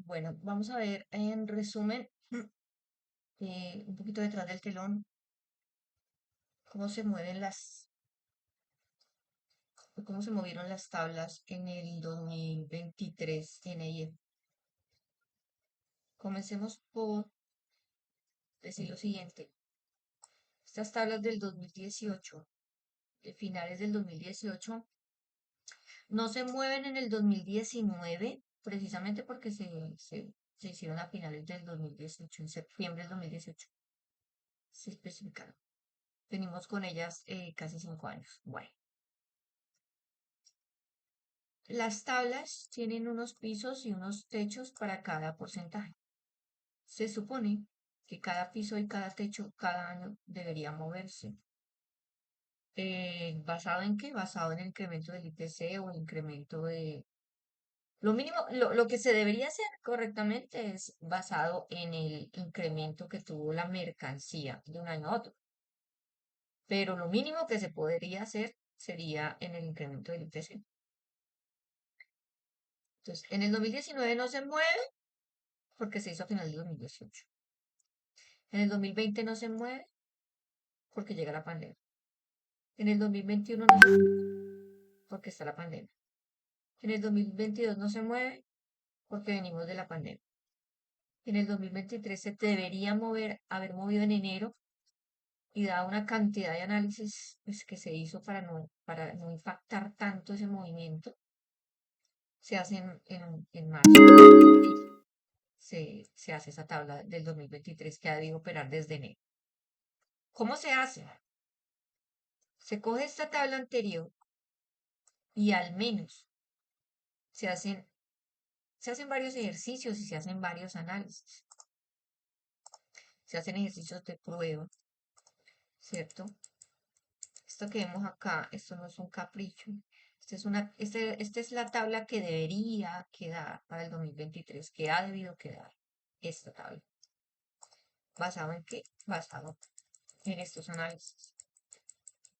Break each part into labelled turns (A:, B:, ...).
A: Bueno, vamos a ver en resumen, un poquito detrás del telón, cómo se mueven cómo se movieron las tablas en el 2023 en EIE. Comencemos por decir lo siguiente. Estas tablas del 2018, de finales del 2018, no se mueven en el 2019, precisamente porque se hicieron a finales del 2018, en septiembre del 2018, se especificaron. Venimos con ellas casi 5 años. Bueno. Las tablas tienen unos pisos y unos techos para cada porcentaje. Se supone que cada piso y cada techo cada año debería moverse. ¿Basado en qué? Basado en el incremento del IPC o el incremento de... Lo mínimo, lo que se debería hacer correctamente es basado en el incremento que tuvo la mercancía de un año a otro. Pero lo mínimo que se podría hacer sería en el incremento del IPC. Entonces, en el 2019 no se mueve porque se hizo a final del 2018. En el 2020 no se mueve porque llega la pandemia. En el 2021 no se mueve porque está la pandemia. En el 2022 no se mueve porque venimos de la pandemia. En el 2023 se debería haber movido en enero y dada una cantidad de análisis pues, que se hizo para no impactar tanto ese movimiento, se hace en marzo. Se hace esa tabla del 2023 que ha debido operar desde enero. ¿Cómo se hace? Se coge esta tabla anterior y al menos se hacen Se hacen varios ejercicios y se hacen varios análisis. Se hacen ejercicios de prueba, ¿cierto? Esto que vemos acá, esto no es un capricho. Esta es la tabla que debería quedar para el 2023, que ha debido quedar esta tabla. ¿Basado en qué? Basado en estos análisis.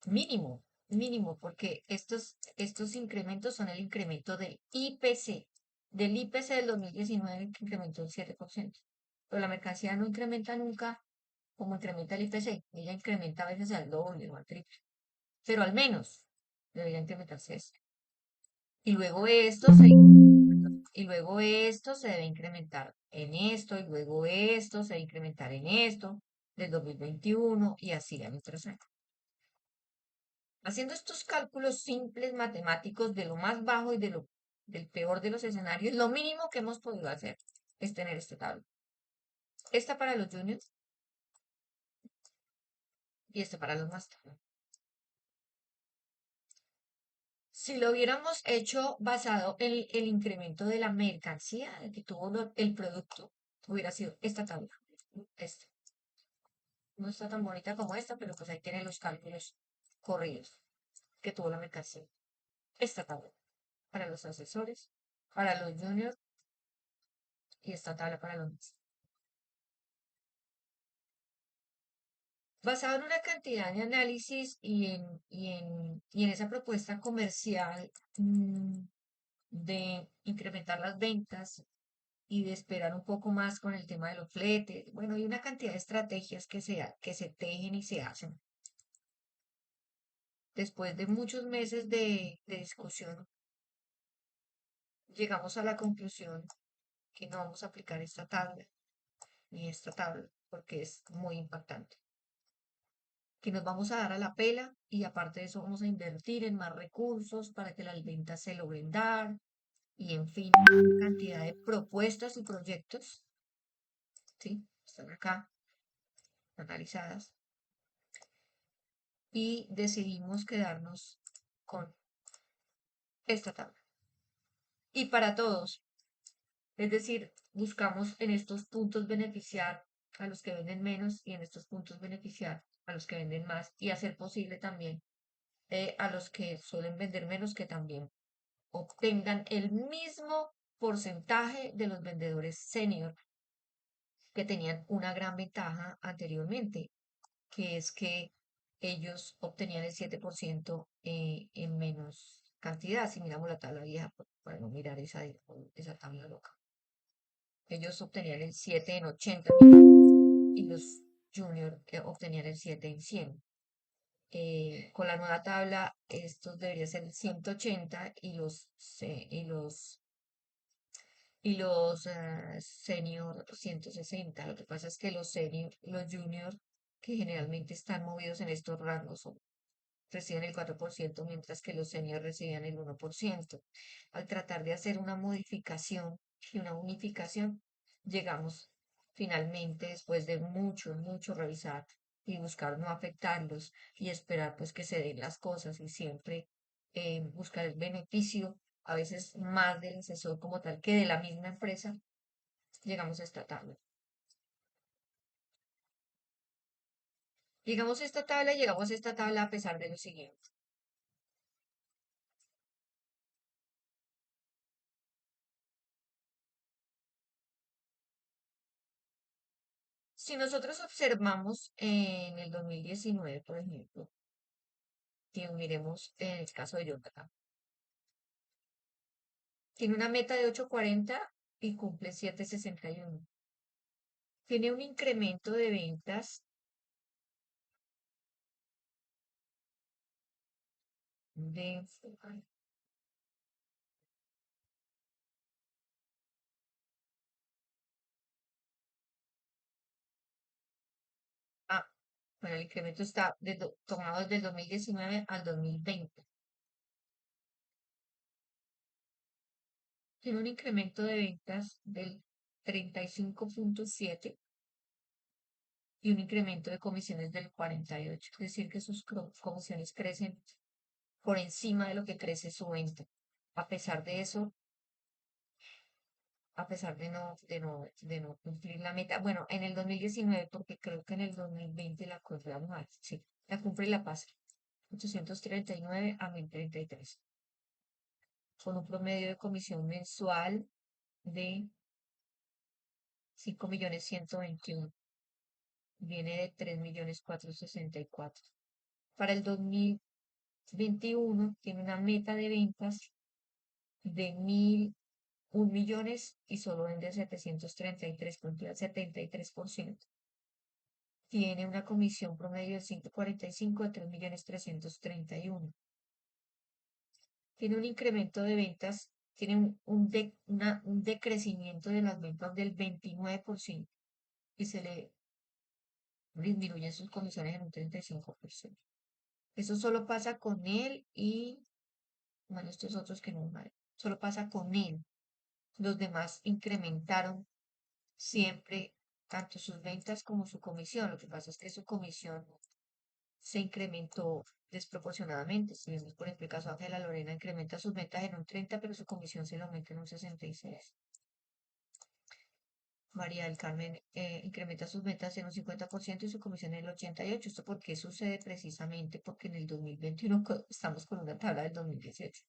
A: Mínimo, mínimo, porque estos incrementos son el incremento del IPC del 2019 que incrementó el 7%. Pero la mercancía no incrementa nunca como incrementa el IPC. Ella incrementa a veces al doble o al triple. Pero al menos debería incrementarse esto. Y luego esto se debe incrementar en esto, y luego esto se debe incrementar en esto, del 2021 y así año tras año. Haciendo estos cálculos simples matemáticos de lo más bajo y del peor de los escenarios, lo mínimo que hemos podido hacer es tener este tabla. Esta para los juniors y esta para los máster. Si lo hubiéramos hecho basado en el incremento de la mercancía que tuvo el producto, hubiera sido esta tabla. Esta. No está tan bonita como esta, pero pues ahí tiene los cálculos corridos que tuvo la mercancía. Esta tabla para los asesores, para los juniors y esta tabla para los máster. Basado en una cantidad de análisis y en esa propuesta comercial de incrementar las ventas y de esperar un poco más con el tema de los fletes. Bueno, hay una cantidad de estrategias que se tejen y se hacen. Después de muchos meses de discusión, llegamos a la conclusión que no vamos a aplicar esta tabla ni esta tabla porque es muy impactante. Que nos vamos a dar a la pela y aparte de eso vamos a invertir en más recursos para que las ventas se logren dar y en fin, cantidad de propuestas y proyectos, ¿sí? Están acá analizadas y decidimos quedarnos con esta tabla. Y para todos, es decir, buscamos en estos puntos beneficiar a los que venden menos y en estos puntos beneficiar a los que venden más y hacer posible también a los que suelen vender menos que también obtengan el mismo porcentaje de los vendedores senior que tenían una gran ventaja anteriormente, que es que ellos obtenían el 7% en menos cantidad. Si miramos la tabla vieja, para no mirar esa tabla loca. Ellos obtenían el 7 en 80.000 y los junior obtenían el 7 en 100. Con la nueva tabla, estos debería ser el 180 y los senior 160. Lo que pasa es que los junior, que generalmente están movidos en estos rangos, reciben el 4%, mientras que los senior recibían el 1%. Al tratar de hacer una modificación y una unificación, llegamos finalmente, después de mucho, mucho revisar y buscar no afectarlos y esperar pues que se den las cosas y siempre buscar el beneficio, a veces más del asesor como tal que de la misma empresa, llegamos a esta tabla. Llegamos a esta tabla a pesar de lo siguiente. Si nosotros observamos en el 2019, por ejemplo, y miremos en el caso de Yotaka, tiene una meta de 840 y cumple 761. Tiene un incremento de ventas de... Ah, bueno, el incremento está tomado desde el 2019 al 2020. Tiene un incremento de ventas del 35.7 y un incremento de comisiones del 48. Es decir, que sus comisiones crecen por encima de lo que crece su venta. A pesar de eso, a pesar de no cumplir la meta. Bueno, en el 2019, porque creo que en el 2020 la cumple mal, sí, la cumple y la pasa. 839 a 1033, con un promedio de comisión mensual de 5.121.000. Viene de 3.464.000. Para el 2021 tiene una meta de ventas de 1.001.000.000 y solo vende 733, cumple el 73%. Tiene una comisión promedio de 145 de 3.331.000. Tiene un incremento de ventas, tiene un decrecimiento de las ventas del 29% y se le disminuyen sus comisiones en un 35%. Eso solo pasa con él y, bueno, estos otros que no, solo pasa con él. Los demás incrementaron siempre tanto sus ventas como su comisión. Lo que pasa es que su comisión se incrementó desproporcionadamente. Si vemos, por ejemplo, el caso de Ángela Lorena, incrementa sus ventas en un 30, pero su comisión se le aumenta en un 66. María del Carmen incrementa sus ventas en un 50% y su comisión en el 88%. ¿Esto por qué sucede? Precisamente porque en el 2021 estamos con una tabla del 2018.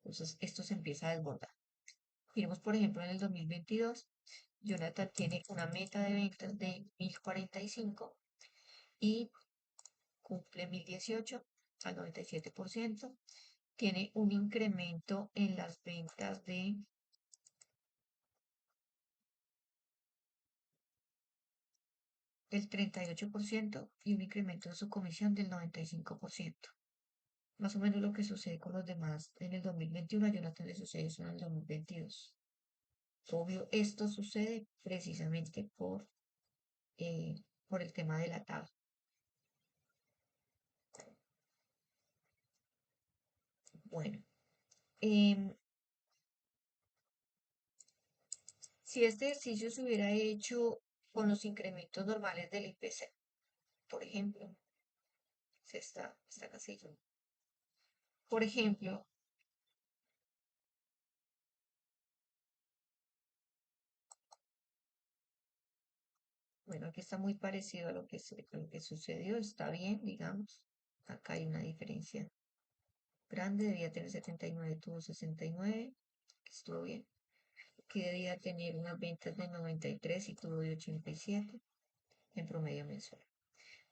A: Entonces, esto se empieza a desbordar. Miremos, por ejemplo, en el 2022, Jonathan tiene una meta de ventas de 1.045 y cumple 1.018 al 97%. Tiene un incremento en las ventas de del 38% y un incremento en su comisión del 95%. Más o menos lo que sucede con los demás en el 2021, a Jonathan le sucede eso en el 2022. Obvio, esto sucede precisamente por el tema de la tabla. Bueno, em, si este ejercicio se hubiera hecho con los incrementos normales del IPC, por ejemplo, esta casilla. Por ejemplo, bueno, aquí está muy parecido a lo que sucedió, está bien, digamos. Acá hay una diferencia grande, debía tener 79, tuvo 69, que estuvo bien. Aquí debía tener unas ventas de 93 y tuvo de 87 en promedio mensual.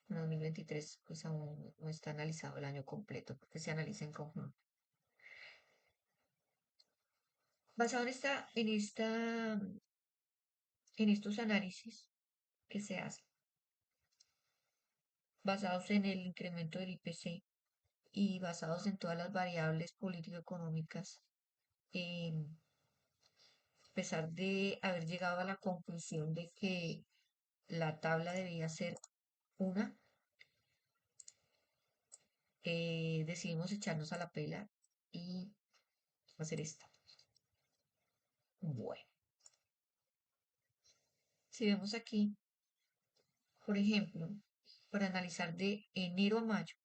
A: En 2023, pues aún no está analizado el año completo, porque se analiza en conjunto. Basado en esta en estos análisis que se hacen basados en el incremento del IPC y basados en todas las variables político-económicas, a pesar de haber llegado a la conclusión de que la tabla debía ser una, decidimos echarnos a la pela y hacer esta. Bueno, si vemos aquí, por ejemplo, para analizar de enero a mayo,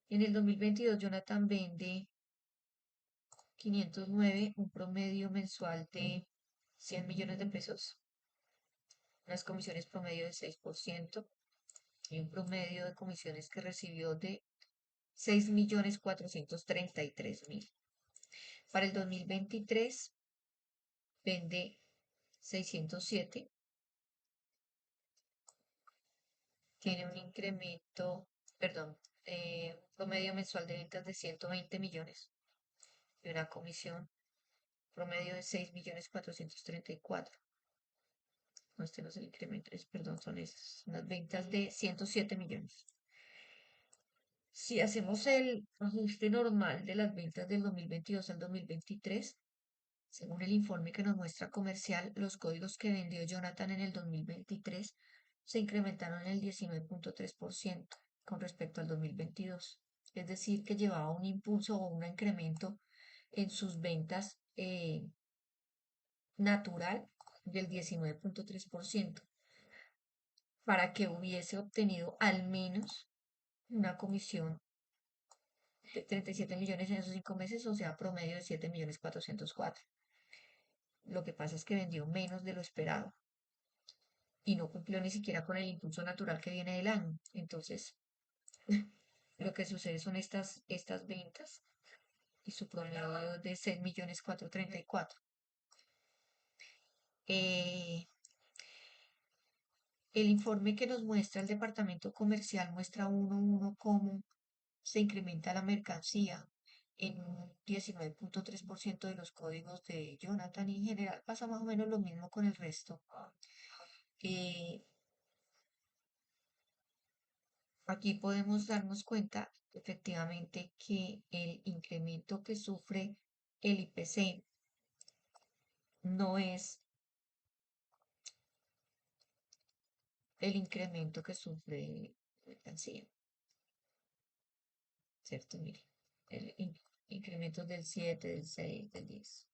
A: en el 2022 Jonathan vende 509, un promedio mensual de 100 millones de pesos, unas comisiones promedio de 6% y un promedio de comisiones que recibió de 6.433.000. Para el 2023 vende 607, tiene un incremento, perdón, un promedio mensual de ventas de 120 millones y una comisión promedio de 6.434.000. No, este no es el incremento, perdón, son esas, unas ventas de 107 millones. Si hacemos el ajuste normal de las ventas del 2022 al 2023, según el informe que nos muestra Comercial, los códigos que vendió Jonathan en el 2023 se incrementaron en el 19.3% con respecto al 2022. Es decir, que llevaba un impulso o un incremento en sus ventas natural del 19.3% para que hubiese obtenido al menos una comisión de 37 millones en esos 5 meses, o sea, promedio de 7.404.000. Lo que pasa es que vendió menos de lo esperado y no cumplió ni siquiera con el impulso natural que viene del año. Entonces, lo que sucede son estas ventas y su promedio de 6.434.000. El informe que nos muestra el departamento comercial muestra uno cómo se incrementa la mercancía en un 19.3% de los códigos de Jonathan, y en general pasa más o menos lo mismo con el resto. Eh, Aquí podemos darnos cuenta efectivamente que el incremento que sufre el IPC no es el incremento que sufre la mercancía, ¿cierto? Mire, el incremento del 7, del 6, del 10.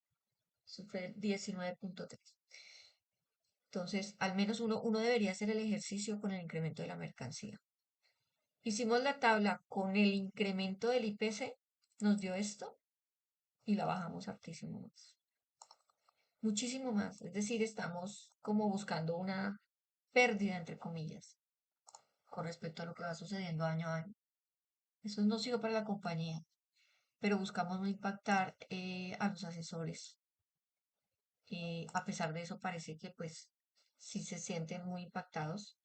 A: Sufre el 19.3. Entonces, al menos uno debería hacer el ejercicio con el incremento de la mercancía. Hicimos la tabla con el incremento del IPC, nos dio esto y la bajamos hartísimo más. Muchísimo más. Es decir, estamos como buscando una pérdida, entre comillas, con respecto a lo que va sucediendo año a año. Eso es nocivo para la compañía, pero buscamos no impactar a los asesores. A pesar de eso, parece que pues sí se sienten muy impactados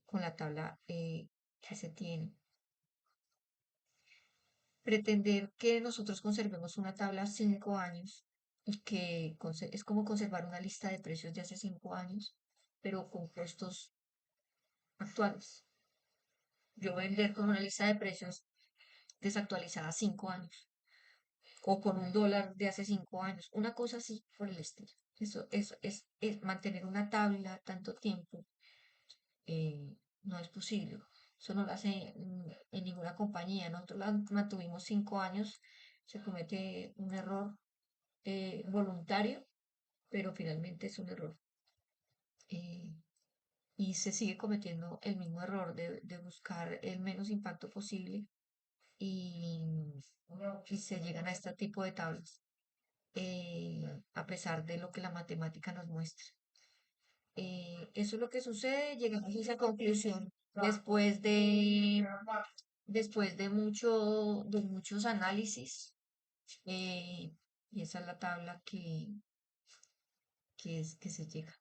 A: con la tabla que se tiene. Pretender que nosotros conservemos una tabla 5 años y que es como conservar una lista de precios de hace 5 años, pero con costos actuales. Yo vender con una lista de precios desactualizada 5 años o con un dólar de hace 5 años, una cosa así por el estilo. Eso es mantener una tabla tanto tiempo, no es posible. Eso no lo hace en ninguna compañía. Nosotros la mantuvimos 5 años, se comete un error voluntario, pero finalmente es un error. eh, y se sigue cometiendo el mismo error de buscar el menos impacto posible y, y se llegan a este tipo de tablas, a pesar de lo que la matemática nos muestra. Eso es lo que sucede, llegamos a esa conclusión después de muchos análisis, eh, y esa es la tabla que se llega.